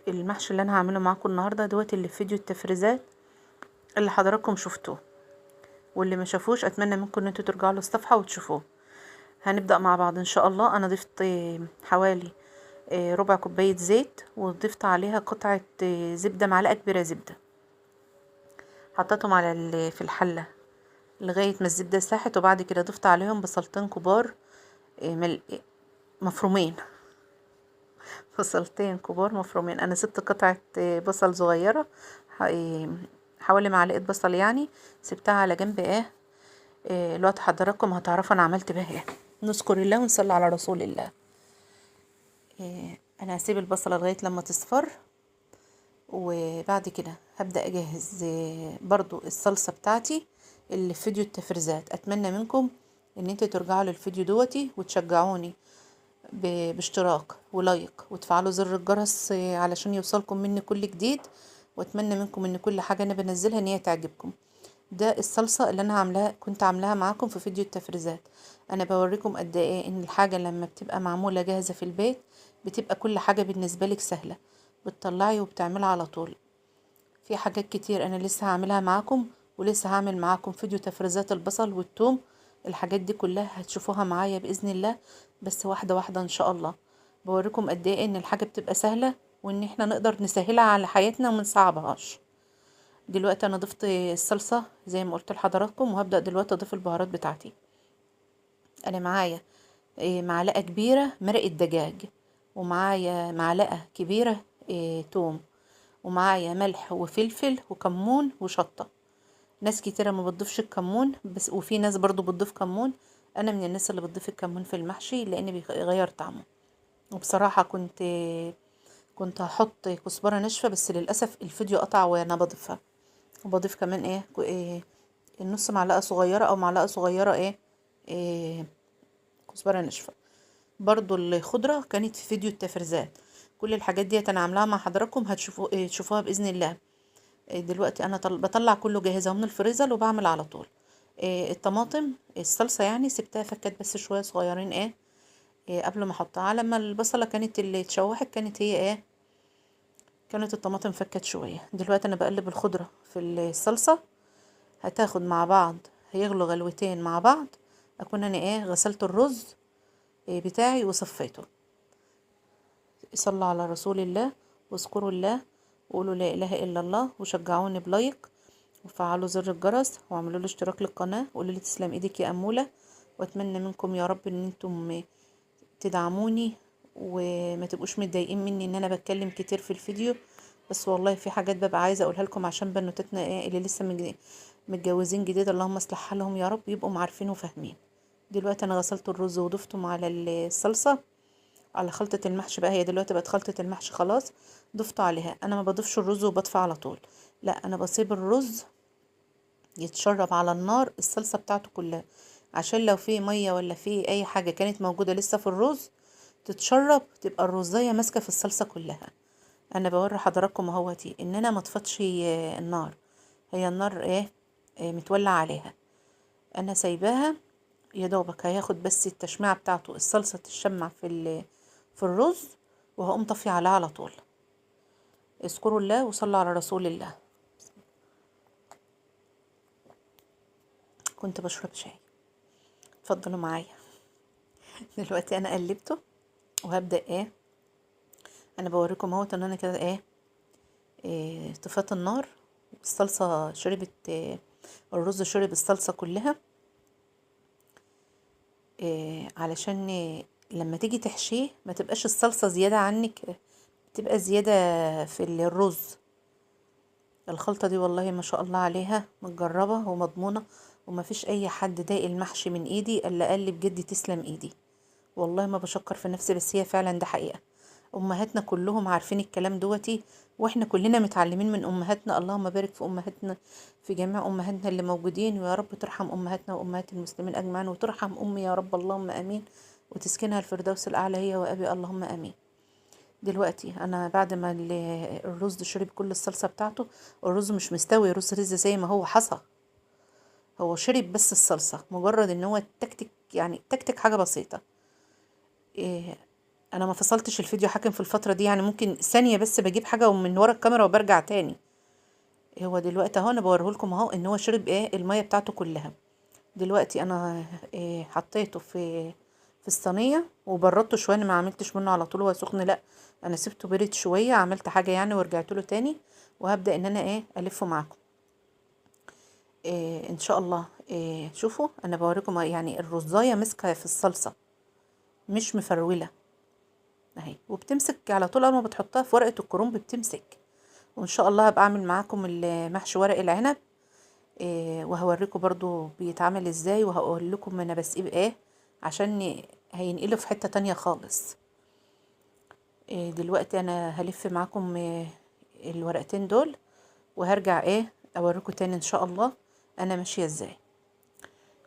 المحشي اللي انا هعمله معاكم النهارده دوت اللي في فيديو التفريزات اللي حضراتكم شفتوه، واللي ما شافوش اتمنى منكم ان انتوا ترجعوا للصفحه وتشوفوه. هنبدا مع بعض ان شاء الله. انا ضفت حوالي ربع كوبايه زيت، وضفت عليها قطعه زبده، معلقه كبيره زبده، حطيتهم على في الحله لغايه ما الزبده ساحت. وبعد كده ضفت عليهم بصلتين كبار مفرومين، بصلتين كبار مفرومين. انا سبت قطعة بصل صغيرة، حوالي معلقة بصل يعني، سبتها على جنب. الوقت حضراتكم هتعرفوا انا عملت بها ايه. نذكر الله ونصلي على رسول الله. انا هسيب البصلة لغاية لما تصفر، وبعد كده هبدأ اجهز برضو الصلصة بتاعتي اللي في فيديو التفريزات. اتمنى منكم ان انتوا ترجعوا للفيديو دوتي وتشجعوني باشتراك ولايك وتفعلوا زر الجرس علشان يوصلكم مني كل جديد. واتمنى منكم ان كل حاجة انا بنزلها ان هي تعجبكم. ده الصلصة اللي انا كنت عاملاها معاكم في فيديو التفريزات. انا بوريكم قد ايه ان الحاجة لما بتبقى معمولة جاهزة في البيت بتبقى كل حاجة بالنسبة لك سهلة، بتطلعي وبتعملها على طول. في حاجات كتير انا لسه هعملها معاكم، ولسه هعمل معاكم فيديو تفريزات البصل والثوم. الحاجات دي كلها هتشوفوها معايا باذن الله، بس واحده واحده ان شاء الله. بوريكم قد ايه ان الحاجه بتبقى سهله، وان احنا نقدر نسهلها على حياتنا وما نصعبهاش. دلوقتي انا ضفت الصلصه زي ما قلت لحضراتكم، وهبدا دلوقتي اضيف البهارات بتاعتي. انا معايا معلقه كبيره مرقه دجاج، ومعايا معلقه كبيره توم، ومعايا ملح وفلفل وكمون وشطة. ناس كتيرة ما بتضيفش الكمون، بس وفي ناس برضو بتضيف كمون. انا من الناس اللي بتضيف الكمون في المحشي لان بيغير طعمه. وبصراحة كنت هحط كزبرة ناشفة، بس للأسف الفيديو قطع وانا بضيفها. وبضيف كمان النص معلقة صغيرة او معلقة صغيرة إيه كزبرة ناشفة. برضو الخضرة كانت في فيديو التفريزات. كل الحاجات دي انا عاملاها مع حضراتكم، تشوفوها بإذن الله. دلوقتي انا بطلع كله جاهزه من الفريزر وبعمل على طول. الطماطم الصلصه يعني سبتها فكت بس شويه صغيرين قبل ما احطها. لما البصله كانت اللي اتشوحت كانت هي كانت الطماطم فكت شويه. دلوقتي انا بقلب الخضره في الصلصه، هتاخد مع بعض، هيغلوا غلوتين مع بعض. اكون انا غسلت الرز بتاعي وصفيته. صلوا على رسول الله واذكروا الله وقولوا لا اله الا الله، وشجعوني بلايك وفعلوا زر الجرس واعملوا له اشتراك للقناه، وقولوا لي تسلم ايدك يا اموله. واتمنى منكم يا رب ان انتم تدعموني وما تبقوش متضايقين مني ان انا بتكلم كتير في الفيديو. بس والله في حاجات ببقى عايزه اقولها لكم عشان بنوتتنا اللي لسه متجوزين جديد، اللهم اصلح حالهم يا رب، يبقوا عارفين وفاهمين. دلوقتي انا غسلت الرز وضفته على الصلصه، على خلطة المحشي بقى. هي دلوقتي بقت خلطة المحشي خلاص، ضفت عليها. انا ما بضيفش الرز وبطفي على طول، لا، انا بسيب الرز يتشرب على النار الصلصة بتاعته كلها، عشان لو في مية ولا في اي حاجة كانت موجودة لسه في الرز تتشرب، تبقى الرزية ماسكة في الصلصة كلها. انا بوري حضراتكم اهوتي ان انا ما طفتش النار، هي النار متولع عليها. انا سايباها يا دوبك هياخد بس التشميعة بتاعته، الصلصة تشمع في الرز، وهقوم طفي عليها على طول. اذكروا الله وصلوا على رسول الله. كنت بشرب شاي، اتفضلوا معايا. دلوقتي انا قلبته وهبدأ انا بوريكم اهوت ان انا كده طفيت النار. الصلصة شربت الرز شرب الصلصة كلها. علشان لما تيجي تحشيه ما تبقاش الصلصة زيادة عنك، تبقى زيادة في الرز. الخلطة دي والله ما شاء الله عليها متجربة ومضمونة، وما فيش اي حد داق المحشي من ايدي الا قال لي بجد تسلم ايدي. والله ما بشكر في نفسي، بس هي فعلا ده حقيقة. امهاتنا كلهم عارفين الكلام دوتي، واحنا كلنا متعلمين من امهاتنا. اللهم بارك في امهاتنا، في جميع امهاتنا اللي موجودين، ويا رب ترحم امهاتنا وامهات المسلمين اجمعين، وترحم امي يا رب، اللهم امين، وتسكنها الفردوس الاعلى هي وابي، اللهم امين. دلوقتي انا بعد ما الرز شرب كل الصلصه بتاعته، الرز مش مستوي، رز زي ما هو حصى، هو شرب بس الصلصه، مجرد ان هو تكتك يعني تكتك حاجه بسيطه. انا ما فصلتش الفيديو حاكم في الفتره دي، يعني ممكن ثانيه بس بجيب حاجه ومن ورا الكاميرا وبرجع تاني. هو دلوقتي اهو انا بوريه لكم اهو ان هو شرب ايه الميه بتاعته كلها. دلوقتي انا إيه حطيته في الصينيه وبردته شويه، انا ما عملتش منه على طول وهو سخن، لا انا سبته برد شويه، عملت حاجه يعني ورجعت له تاني. وهبدا ان انا ايه الفه معاكم. إيه ان شاء الله. إيه شوفوا انا بوريكم يعني الرزايه ماسكه في الصلصه، مش مفروله اهي، وبتمسك على طول اول ما بتحطها في ورقه الكرنب بتمسك. وان شاء الله هبقى اعمل معاكم المحشي ورق العنب. إيه وهوريكم برضو بيتعمل ازاي، وهقول لكم انا بسيب ايه عشان هينقله في حتة تانية خالص. إيه دلوقتي انا هلف معاكم إيه الورقتين دول، وهرجع ايه اوريكم تاني ان شاء الله انا ماشية ازاي.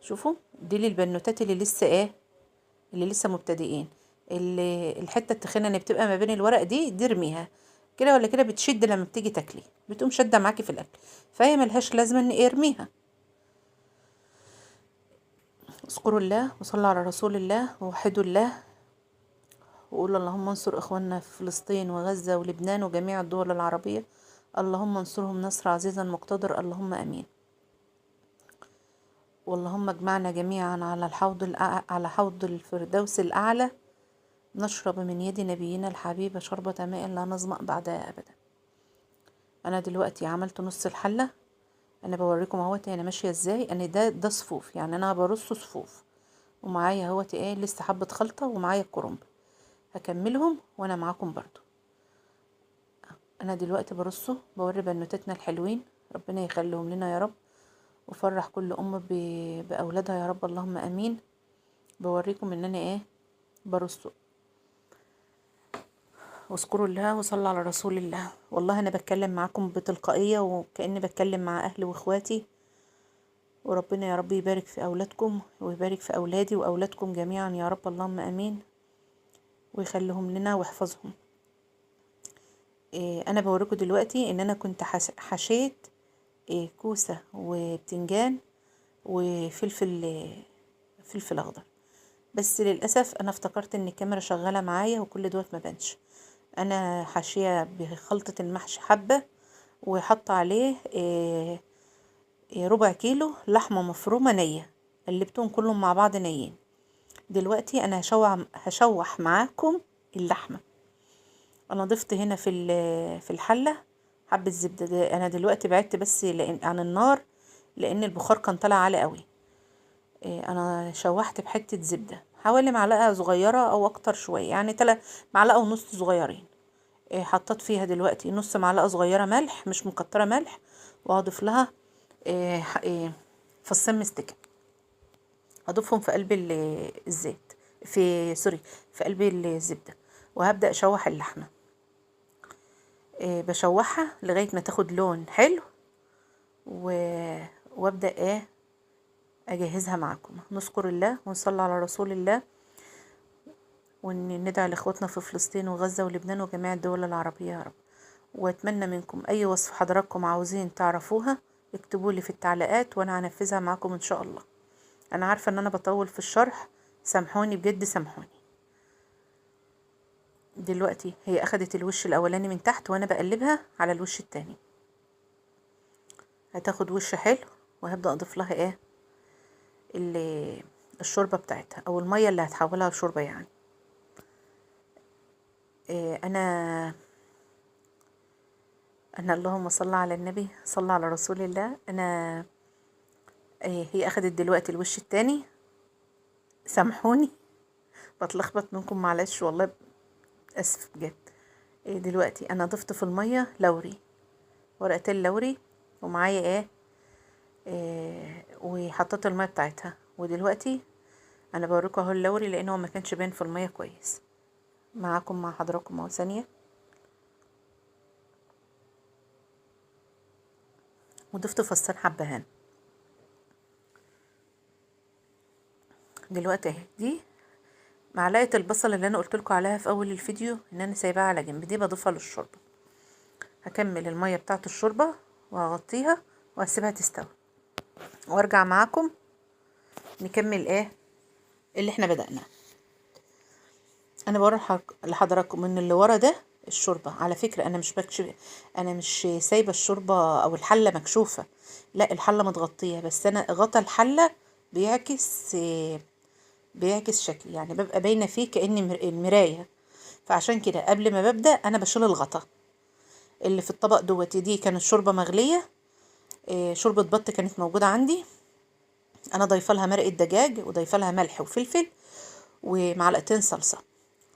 شوفوا دي للبنوتات اللي لسه ايه اللي لسه مبتدئين. اللي الحتة التخينة اللي بتبقى ما بين الورق دي ارميها كده ولا كده، بتشد لما بتيجي تاكلي، بتقوم شادة معاكي في الاكل، فهي ملهاش لازمة ان ارميها. اذكروا الله وصلوا على رسول الله ووحدوا الله، وقولوا اللهم انصر اخواننا في فلسطين وغزة ولبنان وجميع الدول العربية، اللهم انصرهم نصر عزيزا مقتدر، اللهم امين. واللهم اجمعنا جميعا على حوض الفردوس الاعلى، نشرب من يد نبينا الحبيب شربة ماء لا نظمأ بعدها ابدا. انا دلوقتي عملت نص الحلة، انا بوريكم اهوت انا ماشية ازاي. انا ده صفوف، يعني انا برص صفوف، ومعايا اهوت ايه لسه حبة خلطة، ومعايا الكرنب هكملهم وانا معاكم برضو. انا دلوقتي برصه بوري بنوتتنا الحلوين، ربنا يخليهم لنا يا رب، وفرح كل ام باولادها يا رب، اللهم امين. بوريكم ان انا ايه برصه. واذكروا الله وصلوا على رسول الله. والله انا بتكلم معاكم بتلقائية وكأني بتكلم مع اهلي واخواتي، وربنا يا رب يبارك في اولادكم ويبارك في اولادي واولادكم جميعا يا رب، اللهم امين، ويخليهم لنا ويحفظهم. انا بوريكم دلوقتي ان انا كنت حشيت كوسة وبتنجان فلفل اخضر، بس للاسف انا افتكرت ان الكاميرا شغاله معايا وكل دوت ما بانش. انا حاشيه بخلطه المحشي حبه، وحاطه عليه ربع كيلو لحمه مفرومه نيه، قلبتهم كلهم مع بعض نيين. دلوقتي انا هشوح معاكم اللحمه. انا ضفت هنا في الحله حبه زبده. انا دلوقتي بعدت بس عن النار لان البخار كان طالع عالي قوي. انا شوحت بحته زبده حوالي معلقه صغيره او اكتر شويه، يعني 3 معلقة ونص صغيرين. حطيت فيها دلوقتي نص معلقه صغيره ملح، مش مكتره ملح، وهضيف لها فصين مستكه، هضيفهم في قلب الزيت، في قلب الزبده، وهبدا اشوح اللحمه. بشوحها لغايه ما تاخد لون حلو، وابدا اجهزها معاكم. نذكر الله ونصلي على رسول الله، وندعي لاخواتنا في فلسطين وغزة ولبنان وجميع الدول العربية يا رب. واتمنى منكم اي وصف حضراتكم عاوزين تعرفوها اكتبوا لي في التعليقات وانا هنفذها معاكم ان شاء الله. انا عارفة ان انا بطول في الشرح، سامحوني بجد سامحوني. دلوقتي هي اخدت الوش الاولاني من تحت وانا بقلبها على الوش التاني، هتاخد وش حلو، وهبدأ اضيف لها الشوربة بتاعتها او المية اللي هتحولها لشوربة يعني. انا اللهم صل على النبي، صل على رسول الله. انا هي اخدت دلوقتي الوش التاني، سامحوني بتلخبط منكم معلش والله، اسف بجد. دلوقتي انا ضفت في المية لوري، ورقتين لوري، ومعايا وحطيت المية بتاعتها. ودلوقتي انا بوريكم اهو اللوري لانه ما كانش باين في المية كويس. معاكم مع حضراتكم اهو ثانية. وضفت فصين حبهان. دلوقتي اهي دي معلقة البصل اللي انا قلت لكم عليها في اول الفيديو ان انا سايباها على جنب، دي بضيفها للشوربة. هكمل المية بتاعة الشوربة وهغطيها وهسيبها تستوي، وارجع معاكم نكمل اللي احنا بدأناه. انا بوري لحضراتكم ان اللي ورا ده الشوربه. على فكره انا مش بكشف، انا مش سايبه الشوربه او الحله مكشوفه، لا الحله متغطيه، بس انا غطا الحله بيعكس بيعكس شكلي، يعني ببقى باينه فيه كاني المرايه. فعشان كده قبل ما ببدا انا بشيل الغطا اللي في الطبق دوت. دي كانت شوربه مغليه، شوربه بط كانت موجوده عندي، انا ضايفه لها مرقه دجاج وضايفه لها ملح وفلفل ومعلقتين صلصه.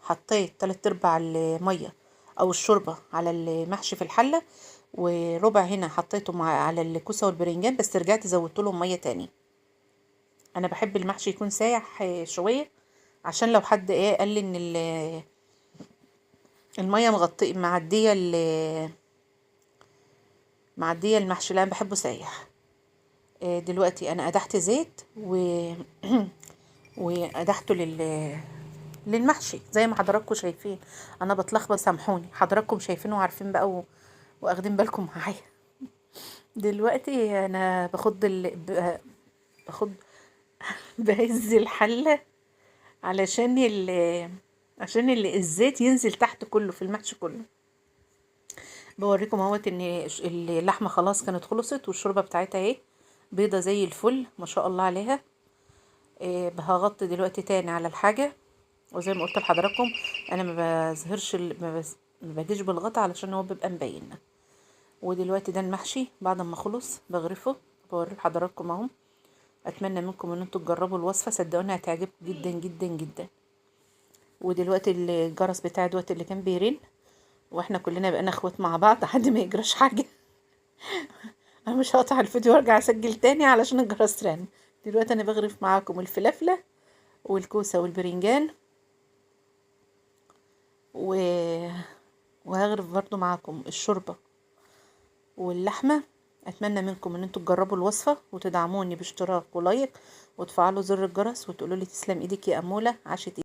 حطيت 3/4 الميه او الشوربه على المحشي في الحله، وربع هنا حطيته على الكوسه والبرنجان، بس رجعت زودت لهم ميه تاني. انا بحب المحشي يكون سايح شويه، عشان لو حد قال لي ان الميه مغطيه معديه المحشي، لا انا بحبه سايح. دلوقتي انا قدحت زيت وقدحته للمحشي زي ما حضراتكم شايفين. انا بتلخبط سامحوني، حضراتكم شايفين وعارفين بقى واخدين بالكم معايا. دلوقتي انا باخد بهز الحله علشان الزيت ينزل تحت كله في المحشي كله. بوريكم اهوت ان اللحمه خلاص كانت خلصت، والشوربه بتاعتها اهي بيضه زي الفل ما شاء الله عليها. هغطي دلوقتي تاني على الحاجه، وزي ما قلت لحضراتكم انا ما بظهرش ما باجيش بالغطا علشان هو بيبقى مبين. ودلوقتي ده المحشي بعد ما خلص بغرفه بوري لحضراتكم اهو. اتمنى منكم ان انتوا تجربوا الوصفه، صدقوني هتعجبكم جدا جدا جدا. ودلوقتي الجرس بتاعي دوت اللي كان بيرن، واحنا كلنا بقينا اخوات مع بعض لحد ما يجراش حاجه. انا مش هقطع الفيديو وارجع اسجل تاني علشان الجرس رن. دلوقتي انا بغرف معاكم الفلافله والكوسه والبرنجان و... وهغرف برضو معاكم الشوربه واللحمه. اتمنى منكم ان انتوا تجربوا الوصفه وتدعموني باشتراك ولايك وتفعلوا زر الجرس وتقولوا لي تسلم ايدك يا اموله، عاشت